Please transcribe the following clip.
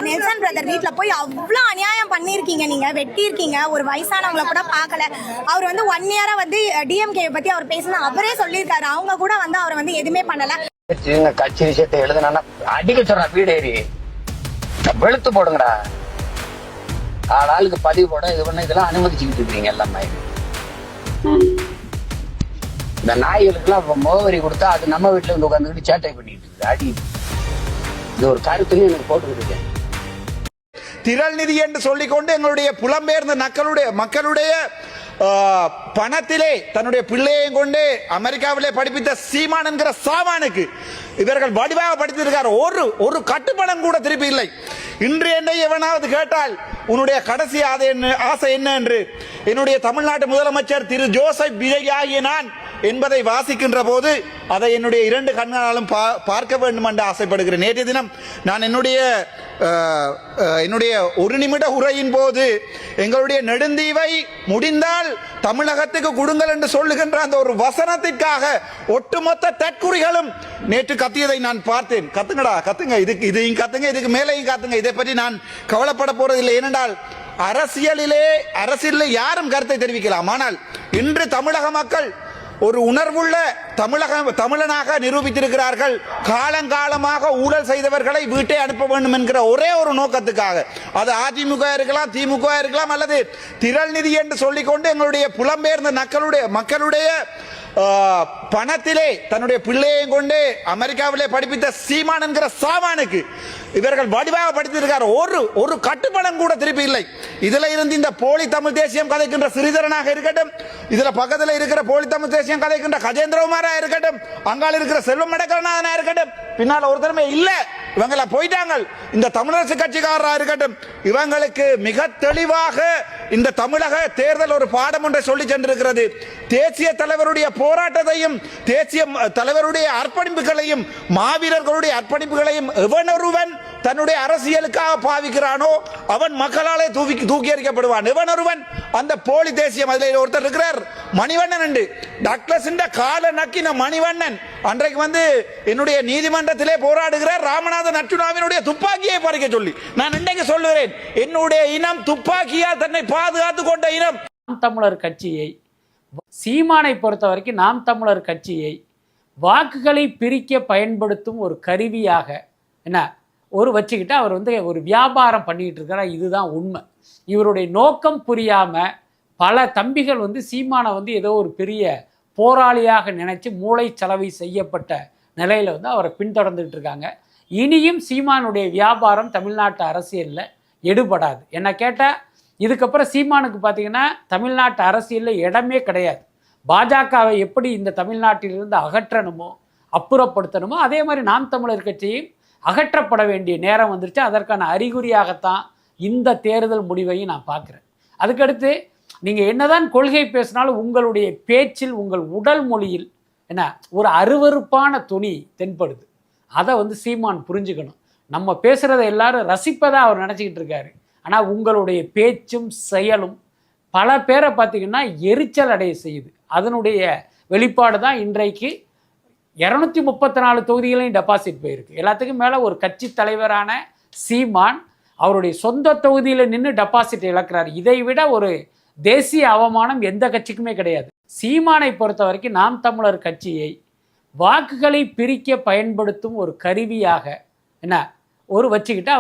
Nelson brother வீட்ல போய் அவ்வளவு அநியாயம் பண்ணிருக்கீங்க. நீங்க வெட்டி இருக்கீங்க. ஒரு வயசானவங்கள கூட பார்க்கல. அவர் வந்து 1 இயரா வந்து டிஎம்கே பத்தி அவர் பேசினா அவரே சொல்லியிருக்காரு. அவங்க கூட வந்து அவர் வந்து எதுவுமே பண்ணல. கட்சி விஷயத்தை எழுதுனா அடிக்க சொல்றேன். வீடேறி வெளுத்து போடுங்கடா. ஆளுக்கு பதிவு போட இது பண்ண இதெல்லாம் அனுமதிச்சுக்கிட்டு இருக்கீங்க எல்லாமே. இந்த நாய்களுக்கெல்லாம் முகவரி கொடுத்தா அது நம்ம வீட்டுல வந்து உட்காந்துக்கிட்டு சேட்டை பண்ணிட்டு இருக்கு. அடி இது ஒரு கருத்துன்னு எனக்கு போட்டுக்கிட்டு. திரள் நிதி என்று சொல்லிக்கொண்டு எங்களுடைய புலம்பெயர்ந்த மக்களுடைய பணத்திலே தன்னுடைய பிள்ளையையும் கொண்டு அமெரிக்காவிலே படிப்பித்த சீமான் என்கிற சாமானுக்கு இவர்கள் வடிவாக படித்திருக்கார். ஒரு கட்டுப்பணம் கூட திருப்பி இல்லை. இன்று என்னை எவனாவது கேட்டால் உன்னுடைய கடைசி ஆசை என்ன என்று என்னுடைய தமிழ்நாட்டு முதலமைச்சர் திரு ஜோசப் விஜய் ஆகிய நான் என்பதை வாசிக்கின்ற போது அதை என்னுடைய 2 கண்களாலும் பார்க்க வேண்டும் என்று ஆசைப்படுகிறேன். நேற்றைய தினம் நான் என்னுடைய 1 நிமிட உரையின் போது எங்களுடைய நெடுந்தீவை முடிந்தால் தமிழகத்துக்கு கொடுங்கள் என்று சொல்லுகின்ற அந்த ஒரு வசனத்திற்காக ஒட்டுமொத்த தற்குறிகளும் நேற்று கத்தியதை நான் பார்த்தேன். கத்துங்கடா, கத்துங்க, இதையும் கத்துங்க, இதுக்கு மேலேயும் கத்துங்க. இதை பற்றி நான் கவலைப்பட போறதில்லை. ஏனென்றால் அரசியலில் யாரும் கருத்தை தெரிவிக்கலாம். ஆனால் இன்று தமிழக மக்கள் ஒரு உணர்வுள்ள தமிழனாக நிரூபித்திருக்கிறார்கள். காலங்காலமாக ஊழல் செய்தவர்களை வீட்டை அனுப்ப வேண்டும் என்கிற ஒரே ஒரு நோக்கத்துக்காக, அது அதிமுக இருக்கலாம், திமுக இருக்கலாம், அல்லது திரள் நிதி என்று சொல்லிக்கொண்டு எங்களுடைய புலம்பெயர்ந்த மக்களுடைய பணத்திலே தன்னுடைய பிள்ளையையும் கொண்டு அமெரிக்காவிலே படிப்பித்த சீமான் என்கிற சாமானுக்கு இவர்கள் வடிவாக படித்திருக்கார். ஒரு கட்டுப்பணம் கூட திருப்பி இல்லை. இதுல இருந்து இந்த போலி தமிழ் தேசியம் கதைக்கின்ற ஸ்ரீதரனாக இருக்கட்டும், இதுல பக்கத்தில் இருக்கிற போலி தமிழ் தேசியம் கதைக்கின்ற கஜேந்திரகுமாரா இருக்கட்டும், அங்கால இருக்கிற செல்வம் மடக்கநாதனா இருக்கட்டும், பின்னால் ஒருத்தருமே இல்ல, இவங்கள போயிட்டாங்க. இந்த தமிழரசு கட்சிக்காரரா இருக்கட்டும், இவங்களுக்கு மிக தெளிவாக இந்த தமிழக தேர்தல் ஒரு பாடம் ஒன்றை சொல்லி சென்றிருக்கிறது. தேசிய தலைவருடைய போராட்டத்தையும் தேசிய தலைவருடைய அர்ப்பணிப்புகளையும் மாவீரர்களுடைய அர்ப்பணிப்புகளையும் எவனொருவன் தன்னுடைய அரசியலுக்காக பாவிக்கிறானோ அவன் மக்களாலே தூக்கி எறிக்கப்படுவான். எவனொருவன் அந்த போலி தேசியம், அதில் ஒருத்தர் இருக்கிறார் மணிவண்ணன் என்று, டாக்டர்ஸ் கால நக்கின மணிவண்ணன் அன்றைக்கு வந்து என்னுடைய நீதிமன்றத்திலே போராடுகிறார். ராமநாதன் அர்ச்சுனாவினுடைய துப்பாக்கியை பறிக்க சொல்லி நான் இன்றைக்கு சொல்லுகிறேன், என்னுடைய இனம் துப்பாக்கியால் தன்னை பாதுகாத்துக் கொண்ட இனம். நாம் தமிழர் கட்சியை, சீமானை பொறுத்த வரைக்கும் நாம் தமிழர் கட்சியை வாக்குகளை பிரிக்க பயன்படுத்தும் ஒரு கருவியாக வச்சுக்கிட்டு அவர் வந்து ஒரு வியாபாரம் பண்ணிக்கிட்டு இருக்கிறார். இதுதான் உண்மை. இவருடைய நோக்கம் புரியாமல் பல தம்பிகள் வந்து சீமானை வந்து ஏதோ ஒரு பெரிய போராளியாக நினைச்சு மூளை செலவை செய்யப்பட்ட நிலையில் வந்து அவரை பின்தொடர்ந்துட்டு இருக்காங்க. இனியும் சீமானுடைய வியாபாரம் தமிழ்நாட்டு அரசியலில் எடுபடாது. என்ன கேட்டால் இதுக்கப்புறம் சீமானுக்கு பார்த்தீங்கன்னா தமிழ்நாட்டு அரசியலில் இடமே கிடையாது. பாஜகவை எப்படி இந்த தமிழ்நாட்டிலிருந்து அகற்றணுமோ அப்புறப்படுத்தணுமோ அதே மாதிரி நாம் தமிழர் கட்சியும் அகற்றப்பட வேண்டிய நேரம் வந்துருச்சு. அதற்கான அறிகுறியாகத்தான் இந்த தேர்தல் முடிவையும் நான் பார்க்குறேன். அதுக்கடுத்து நீங்கள் என்னதான் கொள்கை பேசினாலும் உங்களுடைய பேச்சில், உங்கள் உடல் மொழியில் ஒரு அருவருப்பான துணி தென்படுது. அதை வந்து சீமான் புரிஞ்சுக்கணும். நம்ம பேசுகிறத எல்லாரும் ரசிப்பதாக அவர் நினச்சிக்கிட்டு இருக்காரு. ஆனால் உங்களுடைய பேச்சும் செயலும் பல பேரை பார்த்திங்கன்னா எரிச்சல் அடைய செய்யுது. அதனுடைய வெளிப்பாடு தான் இன்றைக்கு 234 தொகுதிகளையும் டெபாசிட் போயிருக்கு. எல்லாத்துக்கும் மேலே ஒரு கட்சி தலைவரான சீமான் அவருடைய சொந்த தொகுதியில் நின்று டெபாசிட் இழக்கிறார். இதை விட ஒரு தேசிய அவமானம் எந்த கட்சிக்குமே கிடையாது. சீமானை பொறுத்த வரைக்கும் நாம் தமிழர் கட்சியை வாக்குகளை பிரிக்க பயன்படுத்தும் ஒரு கருவியாக வச்சுக்கிட்டு அவர்